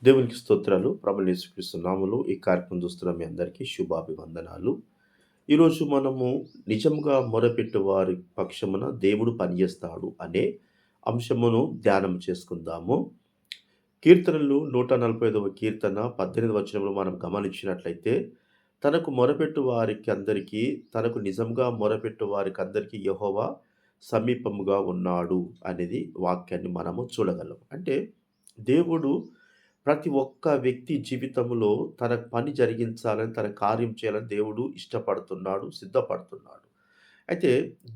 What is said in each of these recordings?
దేవునికి స్తోత్రాలు. ప్రభువైన యేసుక్రీస్తు నామములో ఈ కార్యక్రమం చూస్తున్న మీ అందరికీ శుభాభివందనాలు. ఈరోజు మనము నిజంగా మొరపెట్టు వారి పక్షమున దేవుడు పనిచేస్తాడు అనే అంశమును ధ్యానం చేసుకుందాము. కీర్తనలు 145వ కీర్తన 18 వచనంలో మనం గమనించినట్లయితే, తనకు మొరపెట్టు వారికి అందరికీ, తనకు నిజంగా మొరపెట్టు వారికందరికీ యెహోవా సమీపముగా ఉన్నాడు అనేది వాక్యాన్ని మనము చూడగలం. అంటే దేవుడు ప్రతి ఒక్క వ్యక్తి జీవితంలో తన పని జరిగించాలని, తన కార్యం చేయాలని దేవుడు ఇష్టపడుతున్నాడు, సిద్ధపడుతున్నాడు. అయితే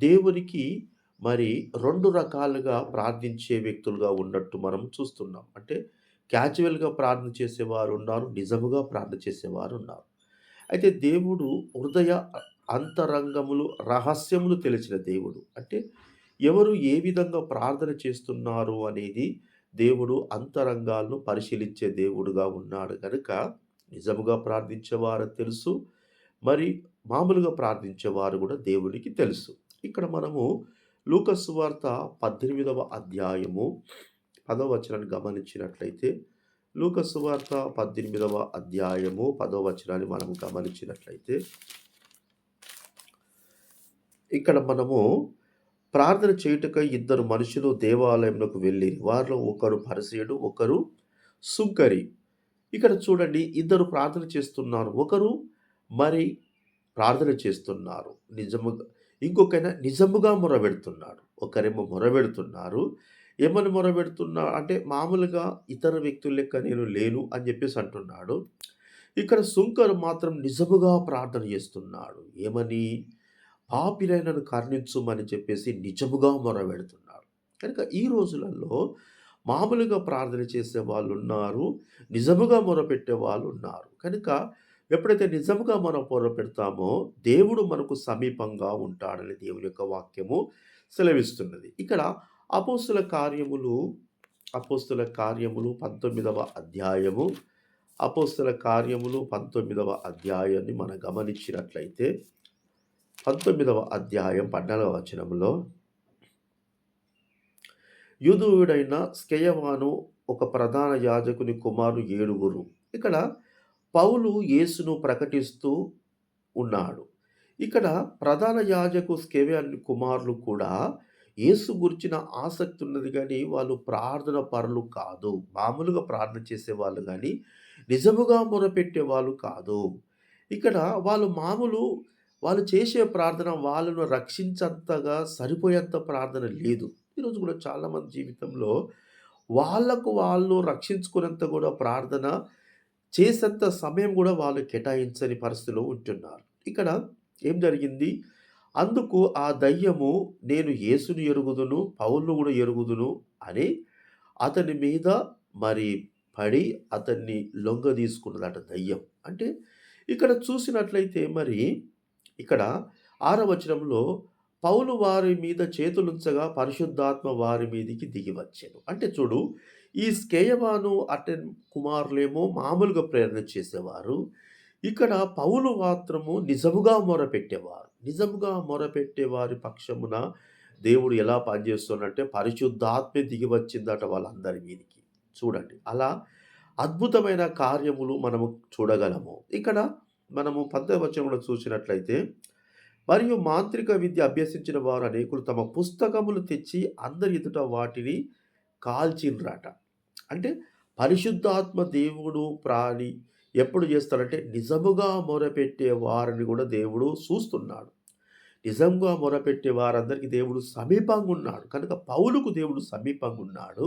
దేవునికి మరి 2 రకాలుగా ప్రార్థించే వ్యక్తులుగా ఉన్నట్టు మనం చూస్తున్నాం. అంటే క్యాజువల్‌గా ప్రార్థన చేసేవారున్నారు, నిజముగా ప్రార్థన చేసేవారున్నారు. అయితే దేవుడు హృదయ అంతరంగములు, రహస్యములు తెలిసిన దేవుడు. అంటే ఎవరు ఏ విధంగా ప్రార్థన చేస్తున్నారు అనేది దేవుడు అంతరంగాలను పరిశీలించే దేవుడుగా ఉన్నాడు గనుక, నిజముగా ప్రార్థించేవారు తెలుసు. మరి మామూలుగా ప్రార్థించేవారు గూడా దేవునికి తెలుసు. ఇక్కడ మనము లూకా సువార్త 18వ అధ్యాయము 10వ వచనాన్ని గమనించినట్లయితే, లూకా సువార్త 18వ అధ్యాయము 10వ వచనాన్ని మనం గమనించినట్లయితే, ఇక్కడ మనము ప్రార్థన చేయుటకై ఇద్దరు మనుషులు దేవాలయమునకు వెళ్ళిరి. వారిలో ఒకడు పరిసయ్యుడు, ఒకరు సుంకరి. ఇక్కడ చూడండి, ఇద్దరు ప్రార్థన చేస్తున్నారు. ఒకరు మరి ప్రార్థన చేస్తున్నారు. ఇంకొకైన నిజముగా మొరపెడుతున్నాడు. ఒకరేమో మొరపెడుతున్నారు. ఏమని అంటే మామూలుగా ఇతర వ్యక్తుల లెక్క నేను లేను అని చెప్పేసి అంటున్నాడు. ఇక్కడ సుంకరు మాత్రం నిజముగా ప్రార్థన చేస్తున్నాడు. ఏమని? పాపినై నన్ను కరుణించుమని చెప్పేసి నిజముగా మొరపెడుతున్నాడు. కనుక ఈ రోజులలో మామూలుగా ప్రార్థన చేసే వాళ్ళున్నారు. నిజముగా మొరపెట్టే వాళ్ళున్నారు. కనుక ఎప్పుడైతే నిజముగా మనం మొరపెడతామో దేవుడు మనకు సమీపంగా ఉంటాడని దేవుని యొక్క వాక్యము సెలవిస్తున్నది. ఇక్కడ అపోస్తుల కార్యములు 19వ అధ్యాయము, అపోస్తుల కార్యములు 19వ అధ్యాయాన్ని మనం గమనించినట్లయితే, 19వ అధ్యాయం 14వ వచనంలో, యూదుడైన స్కెయవాను ఒక ప్రధాన యాజకుని కుమారులు 7. ఇక్కడ పౌలు యేసును ప్రకటిస్తూ ఉన్నాడు. ఇక్కడ ప్రధాన యాజకు స్కెయవాను కుమారులు కూడా యేసు గురించిన ఆసక్తి ఉన్నది గానీ, వాళ్ళు ప్రార్థన పరులు కాదు. మామూలుగా ప్రార్థన చేసేవాళ్ళు గానీ, నిజముగా మొరపెట్టేవాళ్ళు కాదు. ఇక్కడ వాళ్ళు చేసే ప్రార్థన వాళ్ళను రక్షించేంతగా సరిపోయేంత ప్రార్థన లేదు. ఈరోజు కూడా చాలామంది జీవితంలో వాళ్ళకు వాళ్ళు రక్షించుకునేంత కూడా ప్రార్థన చేసేంత సమయం కూడా వాళ్ళు కేటాయించని పరిస్థితిలో ఉంటున్నారు. ఇక్కడ ఏం జరిగింది? అందుకు ఆ దయ్యము, నేను యేసును ఎరుగుదును, పౌలును కూడా ఎరుగుదును అని అతని మీద మరి పడి అతన్ని లొంగదీసుకున్నదట దయ్యం. అంటే ఇక్కడ చూసినట్లయితే మరి ఇక్కడ 6వ వచనంలో, పౌలు వారి మీద చేతులుంచగా పరిశుద్ధాత్మ వారి మీదికి దిగి వచ్చెను. అంటే చూడు, ఈ స్కెయవాను అతని కుమారులేమో మామూలుగా ప్రేరణ చేసేవారు. ఇక్కడ పౌలు మాత్రము నిజముగా మొరపెట్టేవారు. నిజముగా మొరపెట్టే వారి పక్షమున దేవుడు ఎలా పనిచేస్తున్నాడంటే పరిశుద్ధాత్మే దిగి వచ్చిందట వాళ్ళందరి మీదికి. చూడండి, అలా అద్భుతమైన కార్యములు మనము చూడగలము. ఇక్కడ మనము 10వ వచనం కూడా చూసినట్లయితే, మరియు మాంత్రిక విద్య అభ్యసించిన వారు అనేకులు తమ పుస్తకములు తెచ్చి అందరి ఎదుట వాటిని కాల్చిండ్రట. అంటే పరిశుద్ధాత్మ దేవుడు ఎప్పుడు చేస్తాడంటే నిజముగా మొరపెట్టే వారిని కూడా దేవుడు చూస్తున్నాడు. నిజంగా మొరపెట్టే వారందరికీ దేవుడు సమీపంగా ఉన్నాడు. కనుక పౌలుకు దేవుడు సమీపంగా ఉన్నాడు.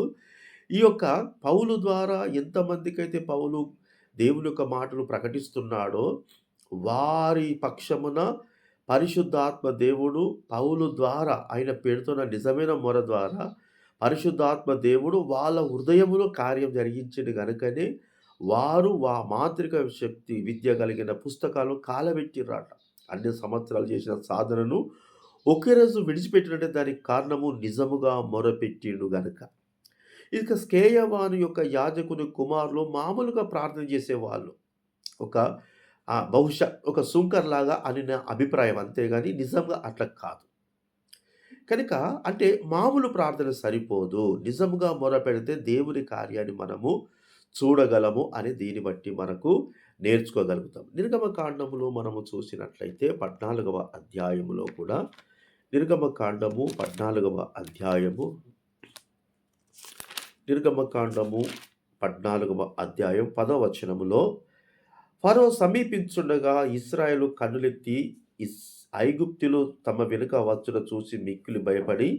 ఈ యొక్క పౌలు ద్వారా ఎంతమందికైతే పౌలు దేవుని యొక్క మాటలు ప్రకటిస్తున్నాడో, వారి పక్షమున పరిశుద్ధాత్మ దేవుడు పౌలు ద్వారా, ఆయన పెడుతున్న నిజమైన మొర ద్వారా పరిశుద్ధాత్మ దేవుడు వాళ్ళ హృదయములో కార్యం జరిగించిండు గనుకనే వారు మాంత్రిక శక్తి విద్య కలిగిన పుస్తకాలు కాలబెట్టిర్రట. అన్ని సంవత్సరాలు చేసిన సాధనను ఒకే రోజు విడిచిపెట్టినంటే దానికి కారణము నిజముగా మొరపెట్టిండు గనుక. ఇక స్కెయవాను యొక్క యాజకుని కుమారులు మామూలుగా ప్రార్థన చేసేవాళ్ళు. బహుశా ఒక సుంకర్‌లాగా అని నా అభిప్రాయం, అంతేగాని నిజంగా అట్లా కాదు. కనుక అంటే మామూలు ప్రార్థన సరిపోదు. నిజముగా మొరపెడితే దేవుని కార్యాన్ని మనము చూడగలము అని దీన్ని బట్టి మనకు నేర్చుకోగలుగుతాం. నిర్గమకాండములో మనము చూసినట్లయితే 14వ అధ్యాయములో కూడా నిర్గమకాండము 14వ అధ్యాయము నిర్గమకాండము 14వ అధ్యాయం 10వ వచనములో ఫరో సమీపించుండగా ఇశ్రాయేలు కన్నులెత్తి ఐగుప్తులు తమ వెనుక వచ్చుట చూసి మిక్కిలి భయపడి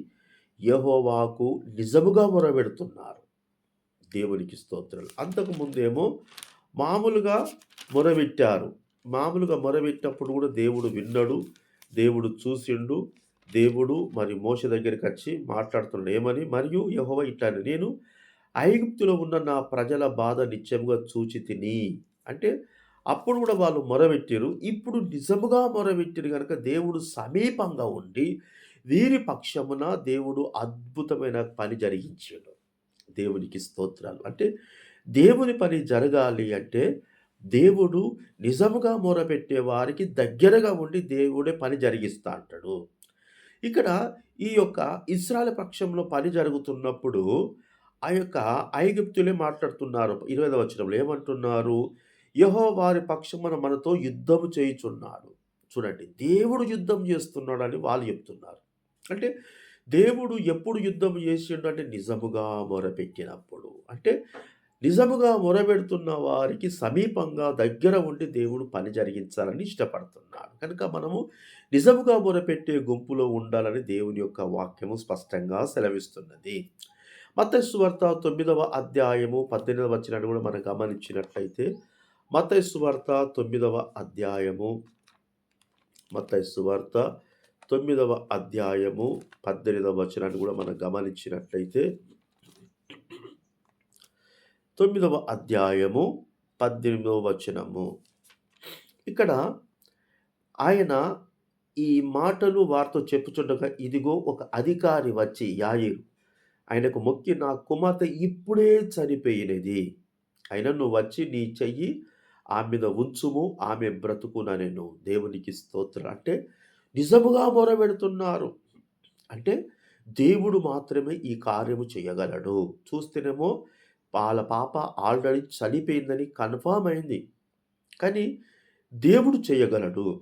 యెహోవాకు నిజముగా మొరపెడుతున్నారు. దేవునికి స్తోత్రాలు. అంతకు ముందేమో మామూలుగా మొరపెట్టారు. మామూలుగా మొరపెట్టినప్పుడు కూడా దేవుడు విన్నాడు. దేవుడు చూసిండు. దేవుడు మరి మోషే దగ్గరికొచ్చి మాట్లాడుతున్నాడు. ఏమని? మరియు యెహోవా ఇట్లని, నేను ఐగుప్తులో ఉన్న నా ప్రజల బాధ నిశ్చయముగా చూచితిని. అంటే అప్పుడు కూడా వాళ్ళు మొరపెట్టిర్రు. ఇప్పుడు నిజముగా మొరపెట్టిర్రు గనుక దేవుడు సమీపంగా ఉండి వీరి పక్షమున దేవుడు అద్భుతమైన పని జరిగించాడు. దేవునికి స్తోత్రాలు. అంటే దేవుని పని జరగాలి అంటే దేవుడు నిజముగా మొరపెట్టే వారికి దగ్గరగా ఉండి దేవుడే పని జరిగిస్తా అంటాడు. ఇక్కడ ఈ యొక్క ఇశ్రాయేలు పక్షంలో పని జరుగుతున్నప్పుడు ఆ యొక్క ఐగుప్తులే మాట్లాడుతున్నారు. 20వ వచనంలో ఏమంటున్నారు? యెహోవా వారి పక్షమున మనతో యుద్ధము చేయుచున్నాడు. చూడండి, దేవుడు యుద్ధం చేస్తున్నాడని వాళ్ళు చెప్తున్నారు. అంటే దేవుడు ఎప్పుడు యుద్ధం చేసిండు అంటే నిజముగా మొరపెట్టినప్పుడు. అంటే నిజముగా మొరపెడుతున్న వారికి సమీపంగా దగ్గర ఉండి దేవుడు పని జరిగించాలని ఇష్టపడుతున్నాడు. కనుక మనము నిజముగా మొరపెట్టే గుంపులో ఉండాలని దేవుని యొక్క వాక్యము స్పష్టంగా సెలవిస్తున్నది. మత్తయి సువార్త 9వ అధ్యాయము 18వ వచనాన్ని కూడా మనం గమనించినట్లయితే మత్తయి సువార్త 9వ అధ్యాయము మత్తయి సువార్త 9వ అధ్యాయము 18వ వచనాన్ని కూడా మనం గమనించినట్లయితే 9వ అధ్యాయము 18వ వచనము. ఇక్కడ ఆయన ఈ మాటలు వారితో చెప్పుచుండగా ఇదిగో ఒక అధికారి వచ్చి యాయిరు ఆయనకు మొక్కి, నా కుమార్తె ఇప్పుడే చనిపోయినది. అయినా నువ్వు వచ్చి నీ చెయ్యి ఆమె మీద ఉంచుము, ఆమె బ్రతుకుననెను. దేవునికి స్తోత్రం. అంటే నిజముగా మొరపెడుతున్నారు. అంటే దేవుడు మాత్రమే ఈ కార్యము చేయగలడు. చూస్తేనేమో వాళ్ళ పాప ఆల్రెడీ చనిపోయిందని కన్ఫర్మ్ అయింది. కానీ దేవుడు చేయగలడు.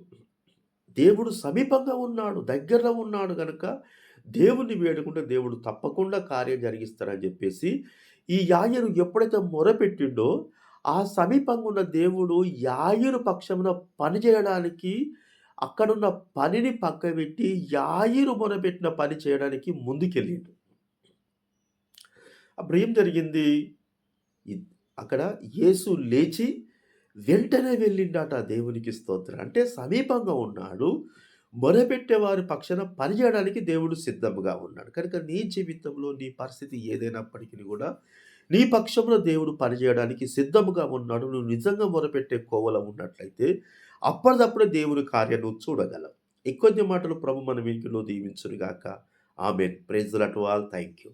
దేవుడు సమీపంగా ఉన్నాడు, దగ్గరలో ఉన్నాడు గనుక దేవుణ్ణి వేడుకుంటే దేవుడు తప్పకుండా కార్యం జరిగిస్తాడని చెప్పేసి ఈ యాయీరు ఎప్పుడైతే మొరపెట్టిండో ఆ సమీపంగా ఉన్న దేవుడు యాయీరు పక్షమున పని చేయడానికి అక్కడున్న పనిని పక్కబెట్టి యాయీరు మొరపెట్టిన పని చేయడానికి ముందుకెళ్ళిండు. అప్పుడు ఏం జరిగింది? ఇ- అక్కడ యేసు లేచి వెంటనే వెళ్ళిండట. దేవునికి స్తోత్రం. అంటే సమీపంగా ఉన్నాడు. మొరపెట్టే వారి పక్షాన పనిచేయడానికి దేవుడు సిద్ధంగా ఉన్నాడు. కనుక నీ జీవితంలో నీ పరిస్థితి ఏదైనప్పటికీ కూడా నీ పక్షంలో దేవుడు పనిచేయడానికి సిద్ధముగా ఉన్నాడు. నువ్వు నిజంగా మొరపెట్టే కోవలో ఉన్నట్లయితే అప్పటిదప్పుడే దేవుని కార్యం నువ్వు చూడగలవు. ఇంకొద్ది మాటలు ప్రభు మన వీటిలో దీవించునుగాక. ఆమేన్. Praise the lord to all. Thank you.